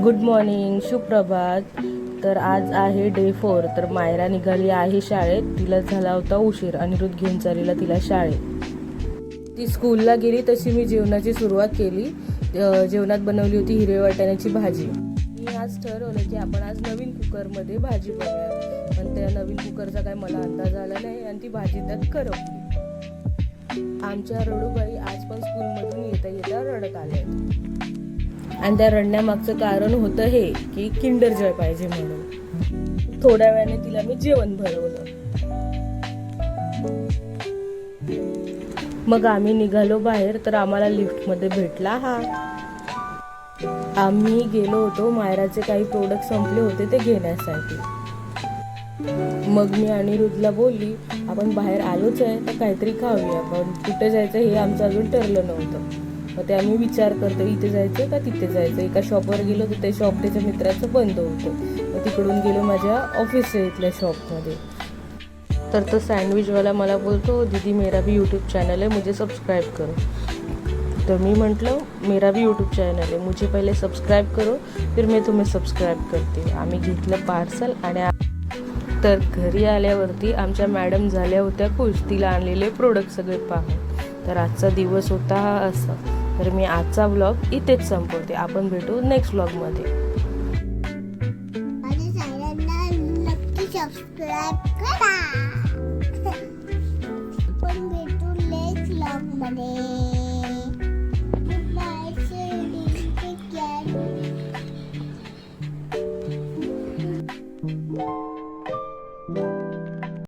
Good morning, सुप्रभात. तर आज आहे डे 4. तर मायरा निघाली आहे शाळेत. तिला झाला होता उशीर. अनिरुद्ध घेऊन चाललेला तिला शाळेत. ती स्कूलला गेली तशी मी जेवणाची सुरुवात केली. जेवणात बनवली होती हिरव्या वाटाण्याची भाजी. मी आज ठरवलं की आपण आज नवीन कुकरमध्ये भाजी बनवूया, पण त्या नवीन कुकरचा काय मला अंदाज आला नाही आणि ती भाजी त्यात करपली. आमच्या रडूबाई आज पण स्कूलमधून येता येता रडत आल्या आणि त्या रडण्यामागचं कारण होतं हे की किंडर जॉय पाहिजे म्हणून. थोड्या वेळाने तिला मी जेवण भरवलं. मग आम्ही निघालो बाहेर. तर आम्हाला लिफ्टमध्ये भेटला हा. आम्ही गेलो होतो, मायराचे काही प्रोडक्ट संपले होते ते घेण्यासाठी. मग मी अनिरुद्धला बोलली, आपण बाहेर आलोच आहे तर काहीतरी खाऊया, पण कुठे जायचं हे आमचं अजून ठरलं नव्हतं. मग ते आम्ही विचार करतो, इथे जायचं का तिथे जायचं. एका शॉपवर गेलो तर ते शॉप त्याच्या मित्राचं बंद होतं. मग तिकडून गेलो माझ्या ऑफिसच्या इथल्या शॉपमध्ये. तर तो सँडविचवाला मला बोलतो, दीदी मेरा भी यूट्यूब चॅनल है, मुझे सब्सक्राइब करो. तर मी म्हटलं, मेरा भी यूट्यूब चॅनल है, मुझे पहिले सब्सक्राइब करो, फिर मैं तुम्हें सब्सक्राइब करते. आम्ही घेतलं पार्सल आणि तर घरी आल्यावरती आमच्या मॅडम झाल्या होत्या खुश, तिला आणलेले प्रोडक्ट सगळे पाहून. तर आजचा दिवस होता हा असा. तर मी आजचा व्लॉग इथेच संपवते. आपण भेटू नेक्स्ट व्लॉगमध्ये. माझ्या चॅनलला नक्की सबस्क्राईब कर.